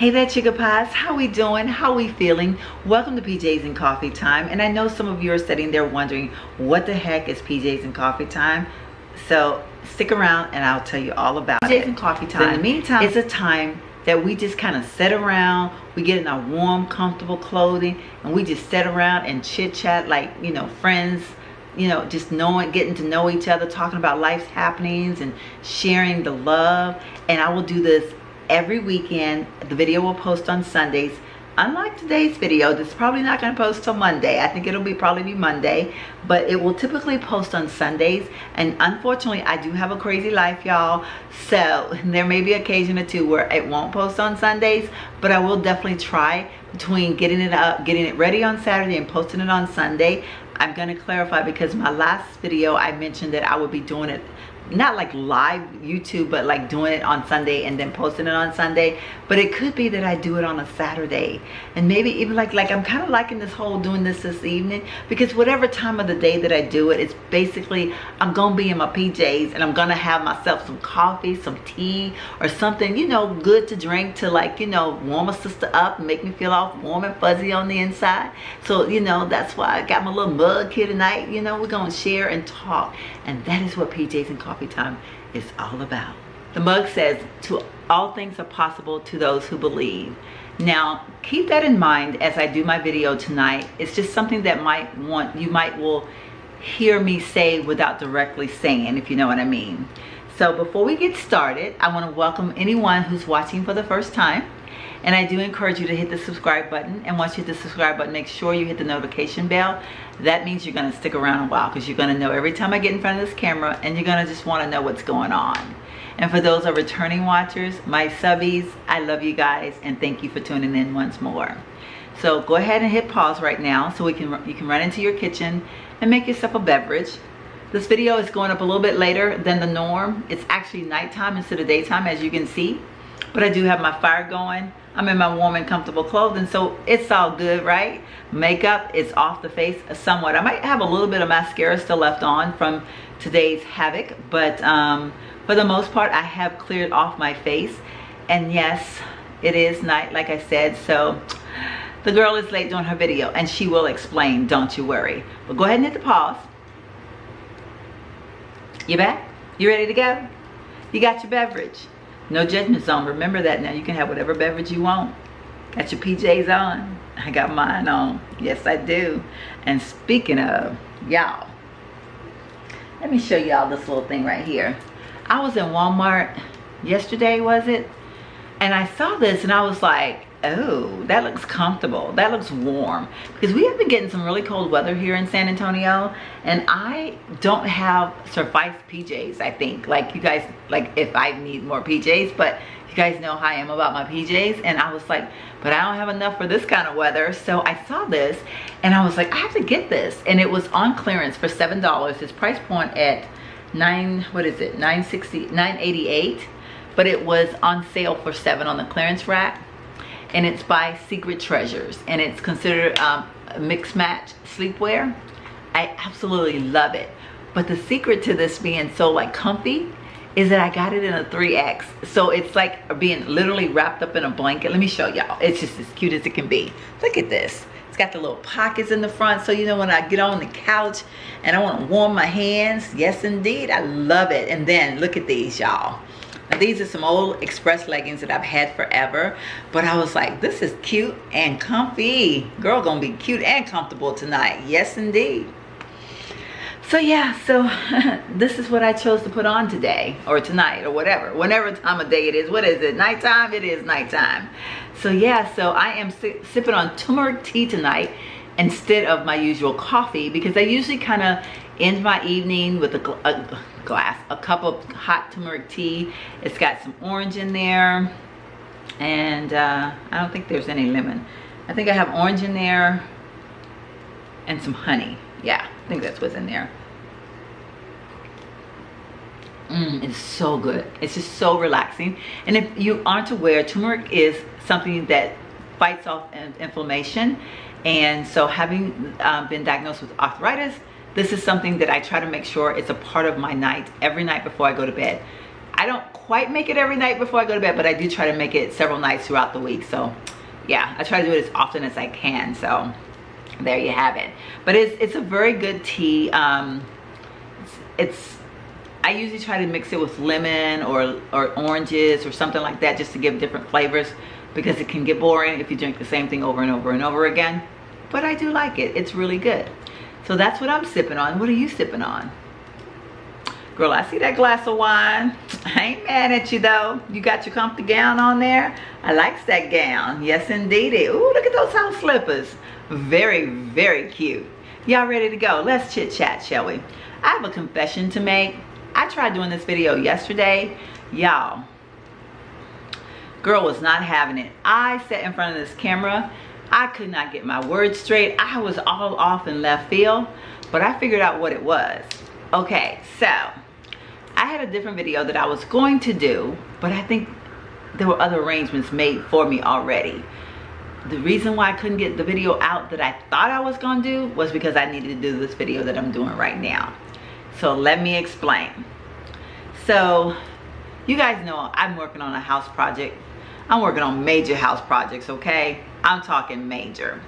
Hey there, Chicka Pies. How we doing? How we feeling? Welcome to PJs and Coffee Time. And I know some of you are sitting there wondering, what the heck is PJs and Coffee Time? So stick around and I'll tell you all about it. PJs and Coffee Time, in the meantime, it's a time that we just kind of sit around, we get in our warm, comfortable clothing, and we just sit around and chit chat like, you know, friends, you know, just getting to know each other, talking about life's happenings and sharing the love. And I will do this every weekend. The video will post on Sundays. Unlike today's video, this is probably not going to post till Monday. I think it'll probably be Monday, but it will typically post on Sundays. And unfortunately, I do have a crazy life, y'all. So there may be an occasion or two where it won't post on Sundays, but I will definitely try between getting it up, getting it ready on Saturday and posting it on Sunday. I'm going to clarify, because my last video I mentioned that I would be doing it not like live YouTube, but like doing it on Sunday and then posting it on Sunday. But it could be that I do it on a Saturday, and maybe even like I'm kind of liking this whole doing this evening, because whatever time of the day that I do it, it's basically I'm gonna be in my PJs and I'm gonna have myself some coffee, some tea, or something, you know, good to drink to, like, you know, warm a sister up and make me feel all warm and fuzzy on the inside. So, you know, that's why I got my little mug here tonight. You know, we're gonna share and talk, and that is what PJs and Coffee Time is all about. The mug says, "To all things are possible to those who believe." Now, keep that in mind as I do my video tonight. It's just something that you will hear me say without directly saying, if you know what I mean. So before we get started, I want to welcome anyone who's watching for the first time. And I do encourage you to hit the subscribe button. And once you hit the subscribe button, make sure you hit the notification bell. That means you're going to stick around a while, because you're going to know every time I get in front of this camera, and you're going to just want to know what's going on. And for those are returning watchers, my subbies, I love you guys, and thank you for tuning in once more. So go ahead and hit pause right now so you can run into your kitchen and make yourself a beverage. This video is going up a little bit later than the norm. It's actually nighttime instead of daytime, as you can see. But I do have my fire going. I'm in my warm and comfortable clothing, so it's all good, right? Makeup is off the face somewhat. I might have a little bit of mascara still left on from today's havoc, but for the most part, I have cleared off my face. And yes, it is night, like I said, so the girl is late doing her video, and she will explain, don't you worry. But go ahead and hit the pause. You back? You ready to go? You got your beverage? No judgment zone. Remember that now. You can have whatever beverage you want. Got your PJs on? I got mine on. Yes, I do. And speaking of, y'all, let me show y'all this little thing right here. I was in Walmart yesterday, was it? And I saw this and I was like, oh, that looks comfortable. That looks warm. Because we have been getting some really cold weather here in San Antonio, and I don't have suffice PJs, I think. Like, you guys, like, if I need more PJs, but you guys know how I am about my PJs. And I was like, but I don't have enough for this kind of weather. So I saw this and I was like, I have to get this. And it was on clearance for $7. Its price point at $9.88, but it was on sale for $7 on the clearance rack. And it's by Secret Treasures, and it's considered a mixed match sleepwear. I absolutely love it. But the secret to this being so like comfy is that I got it in a 3X. So it's like being literally wrapped up in a blanket. Let me show y'all. It's just as cute as it can be. Look at this. It's got the little pockets in the front, so you know when I get on the couch and I want to warm my hands. Yes, indeed. I love it. And then look at these, y'all. Now, these are some old Express leggings that I've had forever, but I was like, this is cute and comfy. Girl gonna be cute and comfortable tonight. Yes, indeed. So yeah, so this is what I chose to put on today, or tonight, or whenever time of day it is. What is it? Nighttime? It is nighttime. So yeah, so I am sipping on turmeric tea tonight instead of my usual coffee, because I usually kind of end my evening with a cup of hot turmeric tea. It's got some orange in there, and I don't think there's any lemon. I think I have orange in there and some honey. Yeah, I think that's what's in there. It's so good. It's just so relaxing. And if you aren't aware, turmeric is something that fights off inflammation. And so, having been diagnosed with arthritis, this is something that I try to make sure it's a part of my night, every night before I go to bed. I I don't quite make it every night before I go to bed, but I do try to make it several nights throughout the week. So yeah, I try to do it as often as I can. So there you have it. But it's a very good tea. I usually try to mix it with lemon or oranges or something like that, just to give different flavors, because it can get boring if you drink the same thing over and over and over again. But I do like it. It's really good. So that's what I'm sipping on. What are you sipping on? Girl, I see that glass of wine. I ain't mad at you though. You got your comfy gown on there. I likes that gown. Yes, indeedy. Ooh, look at those house slippers. Very, very cute. Y'all ready to go? Let's chit chat, shall we? I have a confession to make. I tried doing this video yesterday. Y'all, girl was not having it. I sat in front of this camera. I could not get my words straight. I was all off in left field, but I figured out what it was. Okay, so I had a different video that I was going to do, but I think there were other arrangements made for me already. The reason why I couldn't get the video out that I thought I was going to do was because I needed to do this video that I'm doing right now. So let me explain. So you guys know I'm working on a house project. I'm working on major house projects, okay? I'm talking major.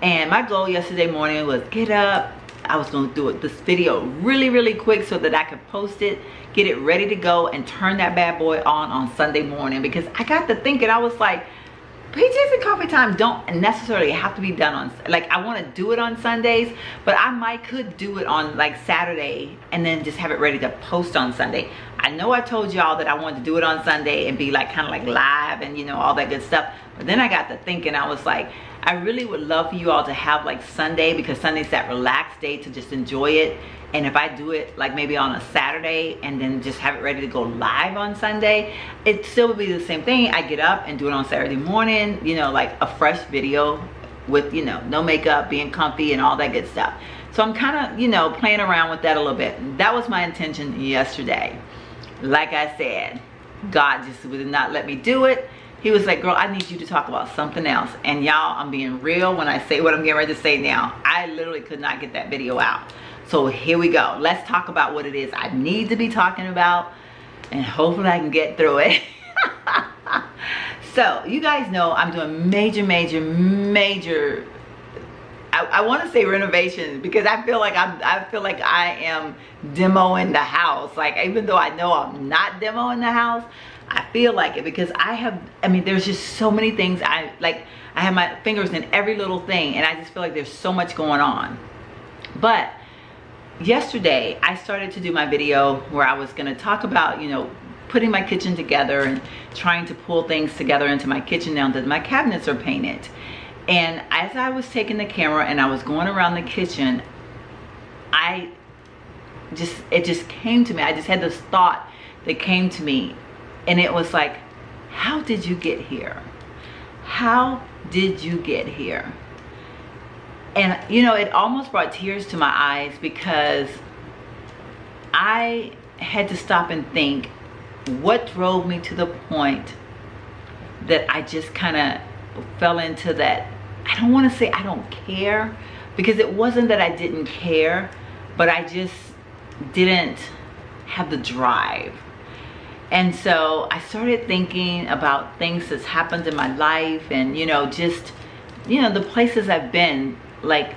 And my goal yesterday morning was get up. I was going to do this video really, really quick so that I could post it, get it ready to go, and turn that bad boy on Sunday morning. Because I got to thinking, I was like, PJs and coffee time don't necessarily have to be done on, like, I want to do it on Sundays, but I could do it on like Saturday and then just have it ready to post on Sunday. I know I told y'all that I wanted to do it on Sunday and be like kind of like live and, you know, all that good stuff. But then I got to thinking, I was like, I really would love for you all to have like Sunday, because Sunday's that relaxed day to just enjoy it. And if I do it like maybe on a Saturday and then just have it ready to go live on Sunday, it still would be the same thing. I get up and do it on Saturday morning, you know, like a fresh video with, you know, no makeup, being comfy and all that good stuff. So I'm kind of, you know, playing around with that a little bit. That was my intention yesterday. Like I said, God just would not let me do it. He was like, girl, I need you to talk about something else. And y'all, I'm being real when I say what I'm getting ready to say now. I literally could not get that video out. So here we go. Let's talk about what it is I need to be talking about, and hopefully I can get through it. So you guys know I'm doing major, I want to say renovation, because I feel like I am demoing the house. Like, even though I know I'm not demoing the house, I feel like it, because I mean, there's just so many things. I have my fingers in every little thing, and I just feel like there's so much going on. But yesterday I started to do my video where I was going to talk about, you know, putting my kitchen together and trying to pull things together into my kitchen now that my cabinets are painted. And as I was taking the camera and I was going around the kitchen, it just came to me. I just had this thought that came to me, and it was like, how did you get here? How did you get here? And, you know, it almost brought tears to my eyes, because I had to stop and think, what drove me to the point that I just kind of fell into that. I don't want to say I don't care, because it wasn't that I didn't care, but I just didn't have the drive. And so I started thinking about things that's happened in my life, and, you know, just, you know, the places I've been, like,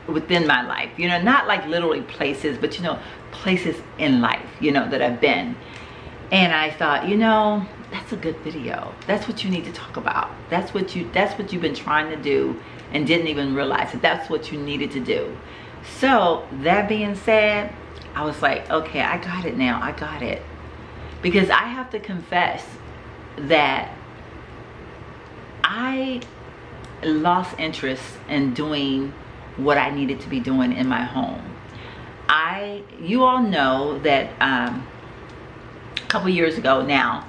within my life, you know, not like literally places, but, you know, places in life, you know, that I've been. And I thought, you know, that's a good video. That's what you need to talk about. That's what you've been trying to do and didn't even realize that that's what you needed to do. So that being said, I was like, okay, I got it now. I got it. Because I have to confess that I lost interest in doing what I needed to be doing in my home. You all know that a couple years ago now,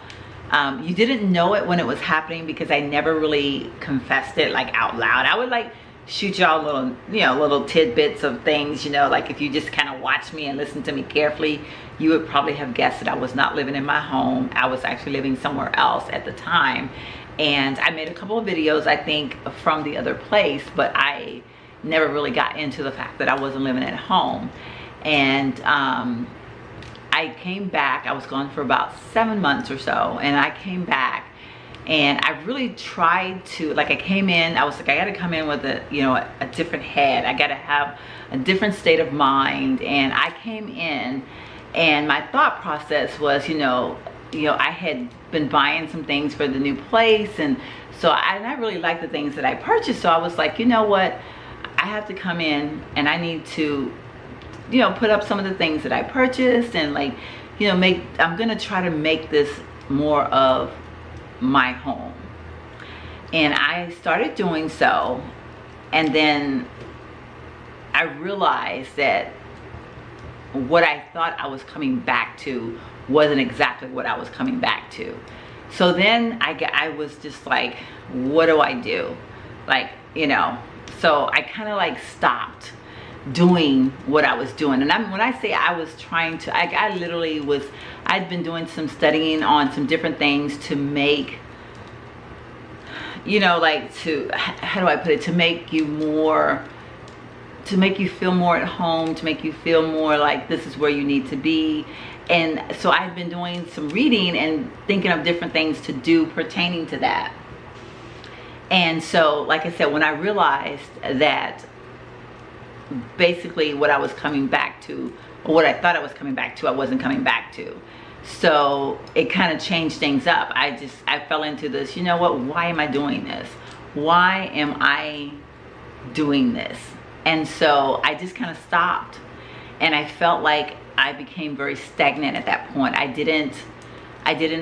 you didn't know it when it was happening, because I never really confessed it like out loud. I would like shoot y'all little, you know, little tidbits of things, you know, like if you just kind of watch me and listen to me carefully, you would probably have guessed that I was not living in my home. I was actually living somewhere else at the time. And I made a couple of videos, I think, from the other place, but I never really got into the fact that I wasn't living at home. And I I came back. I was gone for about 7 months or so, and I came back, and I really tried to, like, I came in, I was like, I got to come in with a different head. I got to have a different state of mind. And I came in, and my thought process was, I had been buying some things for the new place, and so I really liked the things that I purchased. So I was like, you know what, I have to come in and I need to, put up some of the things that I purchased, and like, I'm gonna try to make this more of my home. And I started doing so, and then I realized that what I thought I was coming back to wasn't exactly what I was coming back to. So then I was just like, what do I do? Like, so I kind of like stopped doing what I was doing. And when I say I was trying to, I literally was, I'd been doing some studying on some different things to make, like to, how do I put it, to make you feel more at home, to make you feel more like this is where you need to be. And so I've been doing some reading and thinking of different things to do pertaining to that. And so, like I said, when I realized that basically what I was coming back to, or what I thought I was coming back to, I wasn't coming back to. So it kind of changed things up. I fell into this, why am I doing this? Why am I doing this? And so I just kind of stopped, and I felt like I became very stagnant at that point. I didn't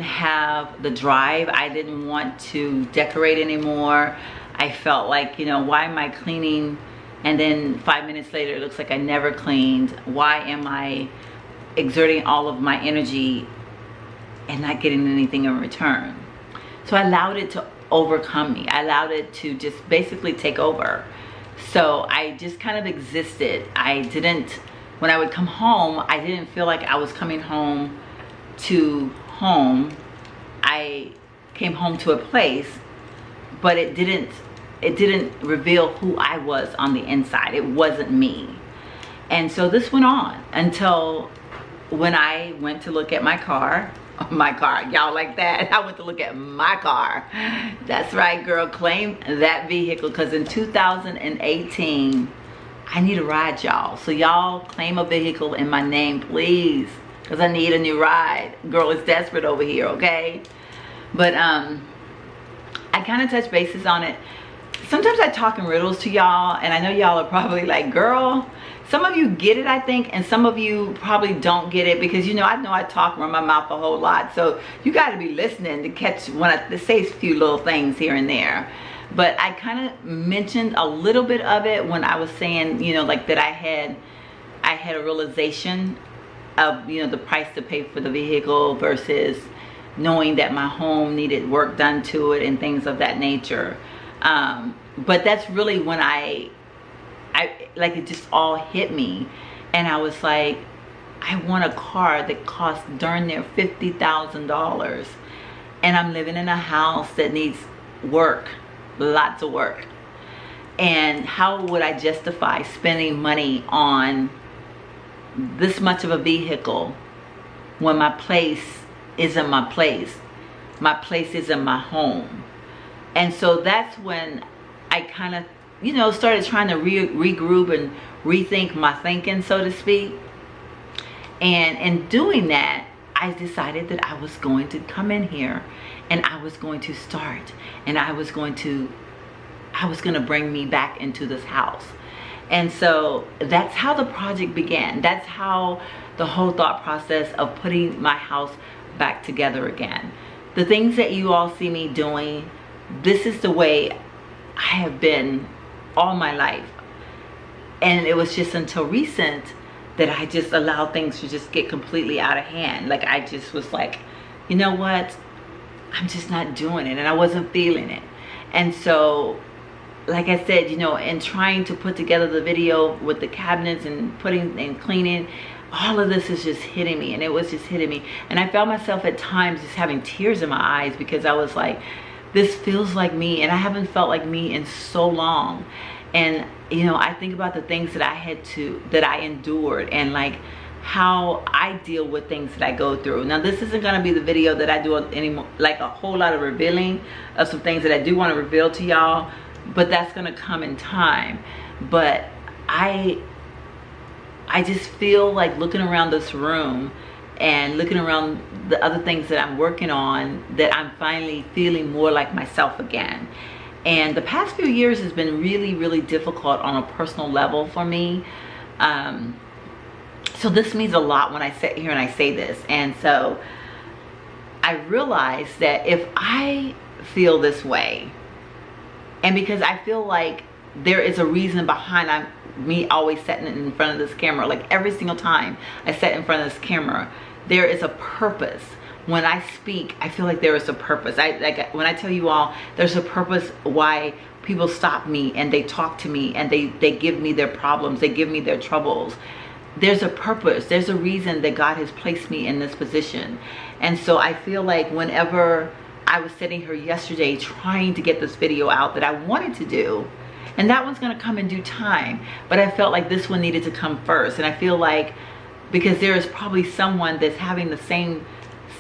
have the drive. I didn't want to decorate anymore. I felt like, why am I cleaning, and then 5 minutes later it looks like I never cleaned? Why am I exerting all of my energy and not getting anything in return? So I allowed it to overcome me. I allowed it to just basically take over. So I just kind of existed. When I would come home, I didn't feel like I was coming home to home. I came home to a place, but it didn't reveal who I was on the inside. It wasn't me. And so this went on until when I went to look at my car, y'all like that? I went to look at my car. That's right, girl, claim that vehicle, because in 2018, I need a ride, y'all. So y'all claim a vehicle in my name, please, because I need a new ride. Girl is desperate over here, okay? But I kind of touch bases on it. Sometimes I talk in riddles to y'all, and I know y'all are probably like, girl, some of you get it, I think, and some of you probably don't get it, because I know I talk around my mouth a whole lot. So you got to be listening to catch when I say a few little things here and there. But I kind of mentioned a little bit of it when I was saying, like that I had a realization of, the price to pay for the vehicle versus knowing that my home needed work done to it and things of that nature. But that's really when I like, it just all hit me, and I was like, I want a car that costs darn near $50,000, and I'm living in a house that needs work, lots of work. And how would I justify spending money on this much of a vehicle when my place isn't my place? My place isn't my home. And so that's when I kind of, started trying to regroup and rethink my thinking, so to speak. And in doing that, I decided that I was going to come in here, and I was going to start, and I was going to bring me back into this house. And so that's how the project began. That's how the whole thought process of putting my house back together again. The things that you all see me doing, this is the way I have been all my life. And it was just until recent that I just allowed things to just get completely out of hand. Like, I just was like, you know what, I'm just not doing it, and I wasn't feeling it. And so, like I said, in trying to put together the video with the cabinets and putting and cleaning, all of this is just hitting me, and it was just hitting me. And I felt myself at times just having tears in my eyes, because I was like, this feels like me, and I haven't felt like me in so long. And I think about the things that I endured, and like how I deal with things that I go through. Now, this isn't going to be the video that I do anymore, like a whole lot of revealing of some things that I do want to reveal to y'all, but that's going to come in time. But I just feel like looking around this room and looking around the other things that I'm working on, that I'm finally feeling more like myself again. And the past few years has been really, really difficult on a personal level for me. So this means a lot when I sit here and I say this. And so I realize that if I feel this way, and because I feel like there is a reason behind me always sitting in front of this camera, like every single time I sit in front of this camera, there is a purpose. When I speak, I feel like there is a purpose. When I tell you all, there's a purpose why people stop me and they talk to me and they give me their problems, they give me their troubles. There's a purpose. There's a reason that God has placed me in this position. And so I feel like whenever I was sitting here yesterday trying to get this video out that I wanted to do, and that one's going to come in due time, but I felt like this one needed to come first. And I feel like because there is probably someone that's having the same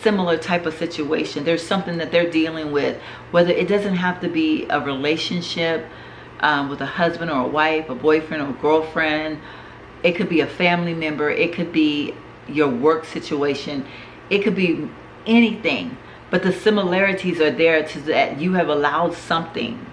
similar type of situation, there's something that they're dealing with, whether it doesn't have to be a relationship with a husband or a wife, a boyfriend or a girlfriend. It could be a family member. It could be your work situation. It could be anything. But the similarities are there to that you have allowed something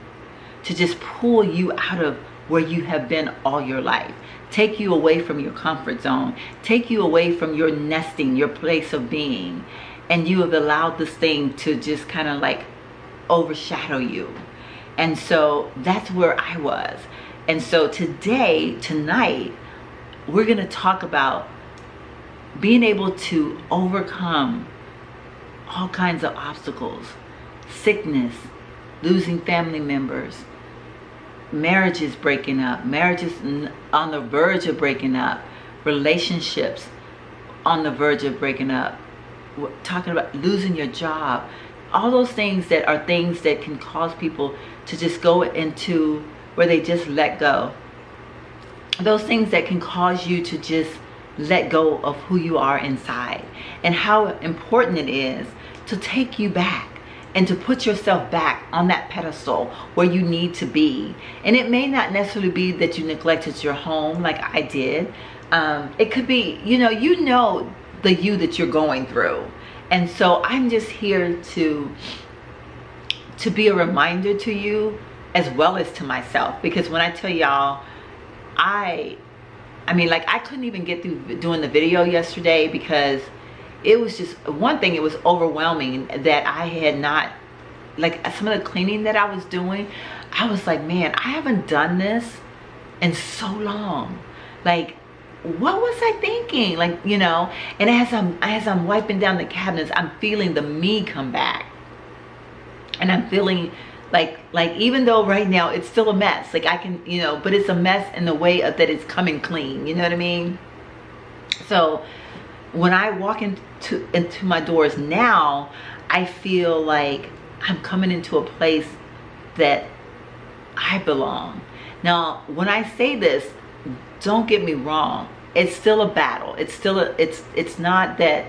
to just pull you out of where you have been all your life. Take you away from your comfort zone. Take you away from your nesting, your place of being. And you have allowed this thing to just kind of like overshadow you. And so that's where I was. And so tonight, we're going to talk about being able to overcome all kinds of obstacles, sickness, losing family members, marriages breaking up, marriages on the verge of breaking up, relationships on the verge of breaking up. We're talking about losing your job. All those things that are things that can cause people to just go into where they just let go. Those things that can cause you to just let go of who you are inside, and how important it is to take you back and to put yourself back on that pedestal where you need to be. And it may not necessarily be that you neglected your home like I did. It could be, you know the you that you're going through. And so I'm just here to be a reminder to you as well as to myself. Because when I tell y'all, I mean, like, I couldn't even get through doing the video yesterday because it was just, one thing, it was overwhelming that I had not, like, some of the cleaning that I was doing, I was like, man, I haven't done this in so long. Like, what was I thinking? Like, and as I'm wiping down the cabinets, I'm feeling the me come back. And I'm feeling like even though right now it's still a mess, like I can, but it's a mess in the way of that it's coming clean, you know what I mean? So when I walk into my doors now, I feel like I'm coming into a place that I belong. Now, when I say this, don't get me wrong, it's still a battle. It's still it's not that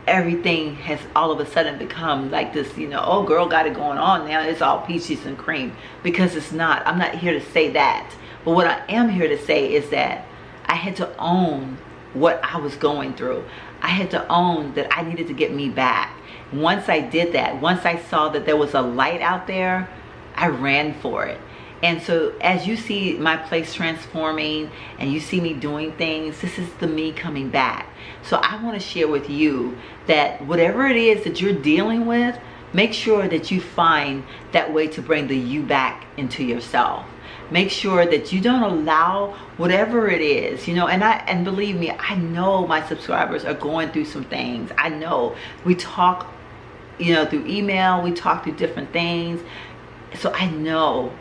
everything has all of a sudden become like this, oh, girl got it going on now, it's all peaches and cream, because it's not. I'm not here to say that. But what I am here to say is that I had to own what I was going through. I had to own that I needed to get me back. Once I did that, once I saw that there was a light out there, I ran for it. And so as you see my place transforming and you see me doing things, this is the me coming back. So I want to share with you that whatever it is that you're dealing with, make sure that you find that way to bring the you back into yourself. Make sure that you don't allow whatever it is, and believe me, I know my subscribers are going through some things. I know we talk, through email, we talk through different things. So I know.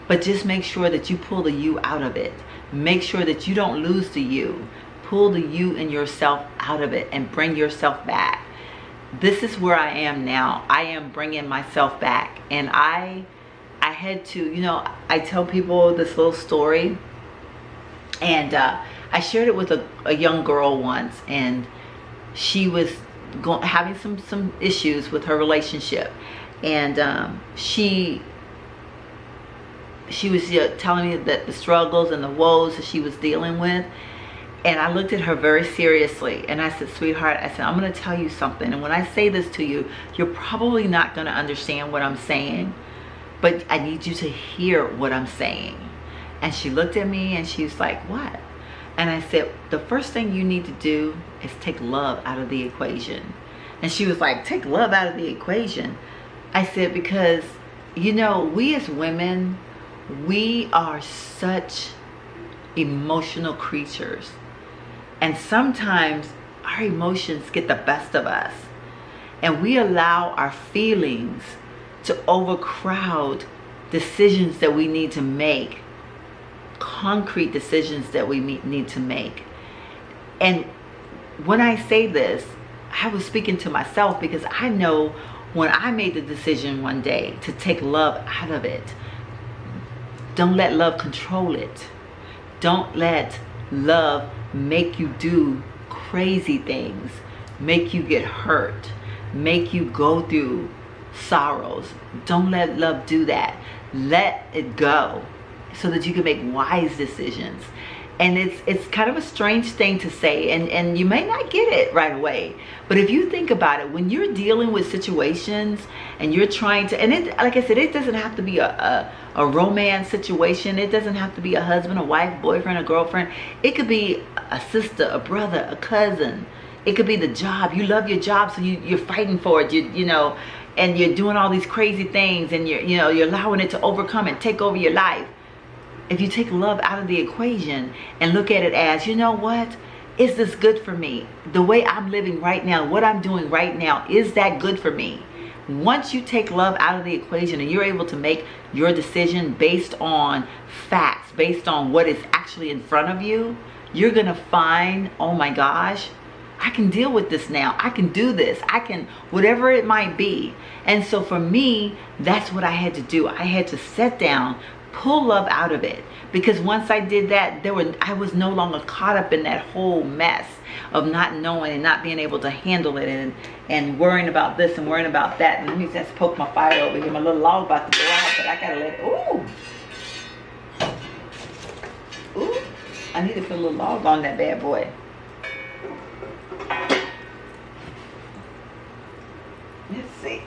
But just make sure that you pull the you out of it. Make sure that you don't lose the you. Pull the you in yourself out of it and bring yourself back. This is where I am now. I am bringing myself back. And I had to, I tell people this little story. And I shared it with a young girl once, and she was having some issues with her relationship, and she was telling me that the struggles and the woes that she was dealing with. And I looked at her very seriously, and I said, sweetheart, I said, I'm going to tell you something, and when I say this to you, you're probably not going to understand what I'm saying, but I need you to hear what I'm saying. And she looked at me and she was like, what? And I said, the first thing you need to do is take love out of the equation. And she was like, take love out of the equation? I said, because, you know, we as women, we are such emotional creatures. And sometimes our emotions get the best of us. And we allow our feelings to overcrowd decisions that we need to make, concrete decisions that we need to make. And when I say this, I was speaking to myself, because I know when I made the decision one day to take love out of it, don't let love control it. Don't let love make you do crazy things, make you get hurt, make you go through sorrows. Don't let love do that. Let it go so that you can make wise decisions. And it's kind of a strange thing to say, and you may not get it right away. But if you think about it, when you're dealing with situations and you're trying to, and it, like I said, it doesn't have to be a romance situation. It doesn't have to be a husband, a wife, boyfriend, a girlfriend. It could be a sister, a brother, a cousin. It could be the job. You love your job, so you're fighting for it. You know, and you're doing all these crazy things, and you're allowing it to overcome and take over your life. If you take love out of the equation and look at it as, you know what? Is this good for me? The way I'm living right now, what I'm doing right now, is that good for me? Once you take love out of the equation and you're able to make your decision based on facts, based on what is actually in front of you, you're going to find, oh my gosh, I can deal with this now. I can do this. I can, whatever it might be. And so for me, that's what I had to do. I had to sit down, pull love out of it, because once I did that, I was no longer caught up in that whole mess of not knowing and not being able to handle it, and worrying about this and worrying about that. And let me just poke my fire over here. My little log about to go out, but I gotta let it. Ooh, I need to put a little log on that bad boy. Let's see.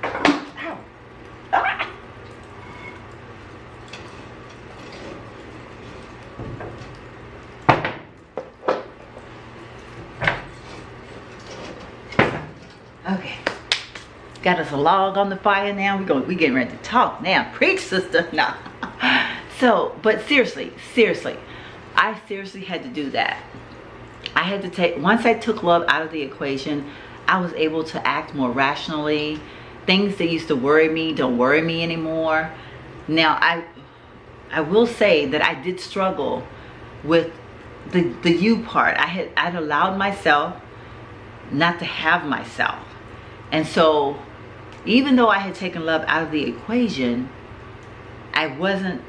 Ow. Ah. Okay, got us a log on the fire now. We getting ready to talk now. Preach, sister. No. So, but seriously, I seriously had to do that. I had to take, once I took love out of the equation, I was able to act more rationally. Things that used to worry me don't worry me anymore. Now, I will say that I did struggle with the you part. I'd allowed myself not to have myself. And so even though I had taken love out of the equation, I wasn't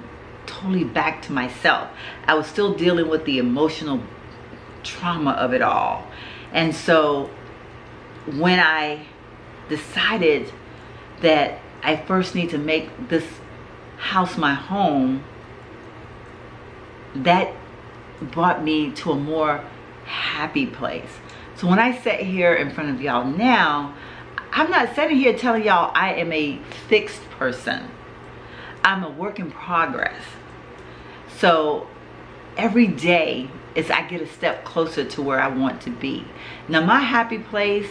totally back to myself. I was still dealing with the emotional trauma of it all. And so when I decided that I first need to make this house my home, that brought me to a more happy place. So when I sit here in front of y'all now, I'm not sitting here telling y'all I am a fixed person. I'm a work in progress. So every day is I get a step closer to where I want to be. Now my happy place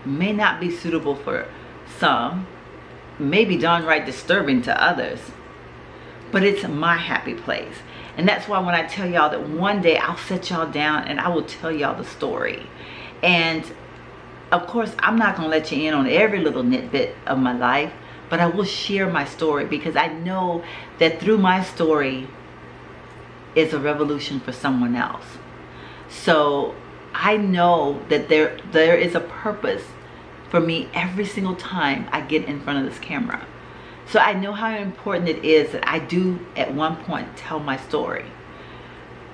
may not be suitable for some, may be downright disturbing to others, but it's my happy place. And that's why when I tell y'all that one day I'll sit y'all down and I will tell y'all the story. And of course, I'm not going to let you in on every little nitbit of my life, but I will share my story, because I know that through my story is a revolution for someone else. So I know that there is a purpose for me every single time I get in front of this camera. So I know how important it is that I do at one point tell my story.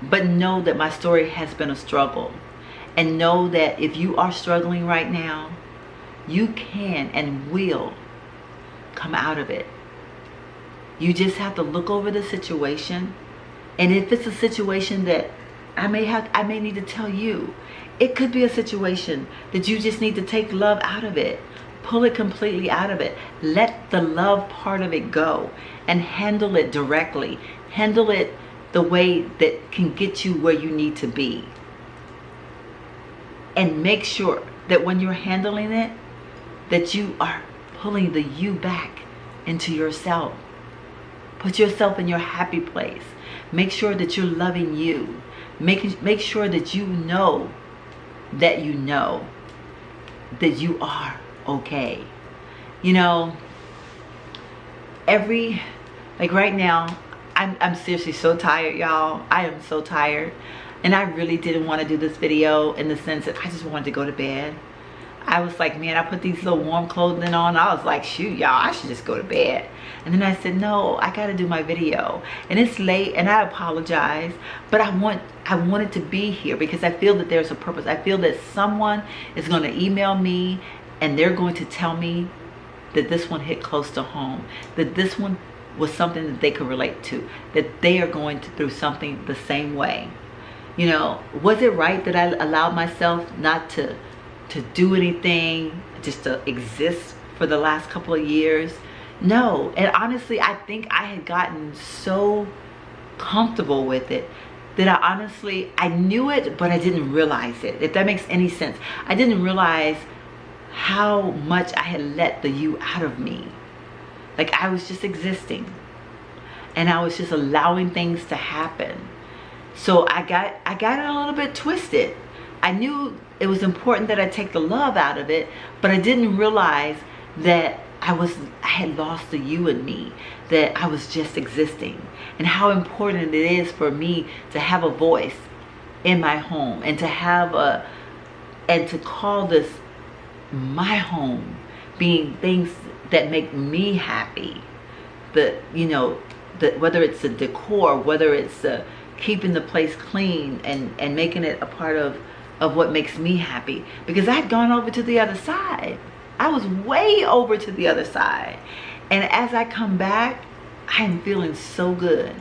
But know that my story has been a struggle. And know that if you are struggling right now, you can and will come out of it. You just have to look over the situation. And if it's a situation that I may need to tell you, it could be a situation that you just need to take love out of it. Pull it completely out of it. Let the love part of it go and handle it directly. Handle it the way that can get you where you need to be. And make sure that when you're handling it, that you are pulling the you back into yourself. Put yourself in your happy place. Make sure that you're loving you. Make sure that you know that you are okay. You know, like right now, I'm seriously so tired, y'all. I am so tired. And I really didn't want to do this video in the sense that I just wanted to go to bed. I was like, man, I put these little warm clothing on. I was like, shoot, y'all, I should just go to bed. And then I said, no, I got to do my video. And it's late, and I apologize. But I wanted to be here because I feel that there's a purpose. I feel that someone is going to email me, and they're going to tell me that this one hit close to home. That this one was something that they could relate to. That they are going through something the same way. You know, was it right that I allowed myself not to do anything, just to exist for the last couple of years? No. And honestly, I think I had gotten so comfortable with it that I knew it, but I didn't realize it. If that makes any sense. I didn't realize how much I had let the you out of me. Like I was just existing. And I was just allowing things to happen. So I got it a little bit twisted. I knew it was important that I take the love out of it, but I didn't realize that I had lost the you in me, that I was just existing, and how important it is for me to have a voice in my home and to call this my home, being things that make me happy. Whether it's the decor, whether it's keeping the place clean and making it a part of what makes me happy. Because I'd gone over to the other side. I was way over to the other side. And as I come back, I'm feeling so good.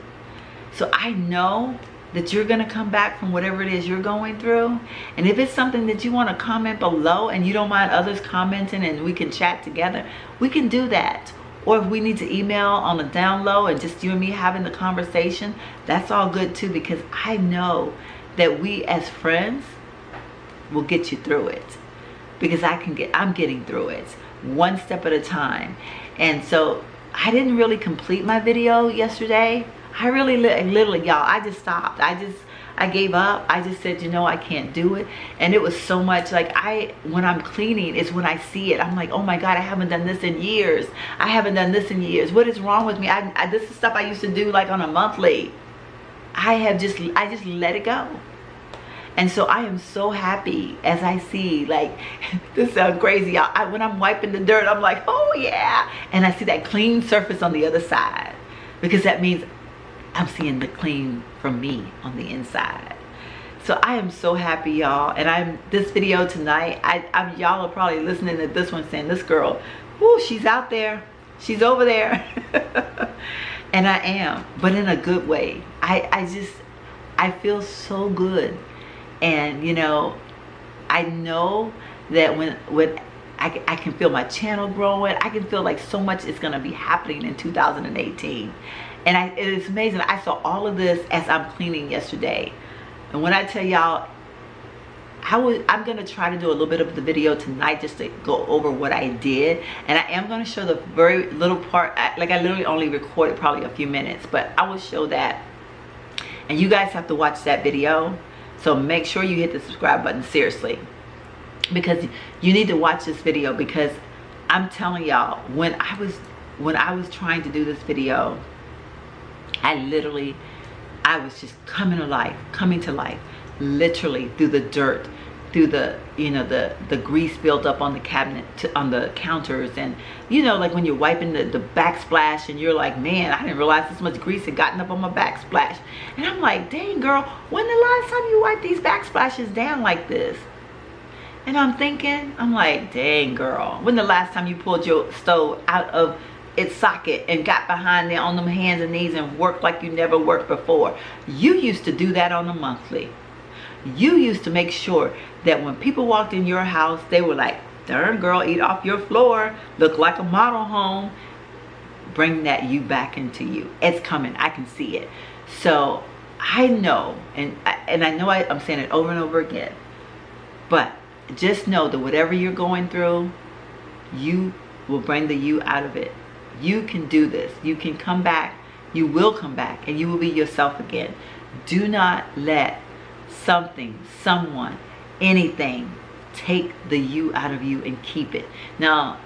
So I know that you're going to come back from whatever it is you're going through. And if it's something that you want to comment below and you don't mind others commenting and we can chat together, we can do that. Or if we need to email on the down low and just you and me having the conversation, that's all good too, because I know that we as friends will get you through it. Because I'm getting through it one step at a time. And so I didn't really complete my video yesterday. I really literally, y'all, I just stopped. I gave up. I just said, I can't do it. And it was so much like when I'm cleaning, it's when I see it. I'm like, oh my God, I haven't done this in years. I haven't done this in years. What is wrong with me? This is stuff I used to do like on a monthly. I just let it go. And so I am so happy as I see, like, this sounds crazy, y'all. When I'm wiping the dirt, I'm like, oh yeah. And I see that clean surface on the other side. Because that means I'm seeing the clean from me on the inside. So I am so happy, y'all. And this video tonight, y'all are probably listening to this one saying, this girl, whoo, she's out there. She's over there. And I am, but in a good way. I feel so good. And I know that when I can feel my channel growing, I can feel like so much is going to be happening in 2018. And it's amazing. I saw all of this as I'm cleaning yesterday. And when I tell y'all, I'm going to try to do a little bit of the video tonight just to go over what I did. And I am going to show the very little part. Like I literally only recorded probably a few minutes, but I will show that. And you guys have to watch that video. So make sure you hit the subscribe button, seriously. Because you need to watch this video, because I'm telling y'all, when I was trying to do this video, I was just coming to life, literally through the dirt, through the, you know, the grease built up on the cabinet, on the counters, and you know, like when you're wiping the backsplash and you're like, man, I didn't realize this much grease had gotten up on my backsplash. And I'm like, dang girl, when the last time you wiped these backsplashes down like this? And I'm thinking, I'm like, dang girl, when the last time you pulled your stove out of its socket and got behind there on them hands and knees and worked like you never worked before? You used to do that on a monthly. You used to make sure that when people walked in your house, they were like, darn girl, eat off your floor, look like a model home. Bring that you back into you. It's coming. I can see it. So I know, and I know I'm saying it over and over again, but just know that whatever you're going through, you will bring the you out of it. You can do this. You can come back. You will come back, and you will be yourself again. Do not let something, someone, anything take the you out of you and keep it. Now,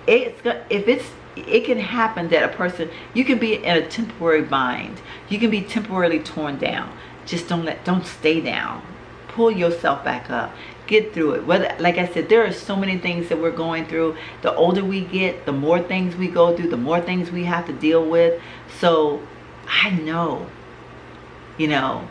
it can happen that a person, you can be in a temporary bind. You can be temporarily torn down. Just don't stay down. Pull yourself back up. Get through it. Whether, like I said, there are so many things that we're going through. The older we get, the more things we go through, the more things we have to deal with. So I know, you know,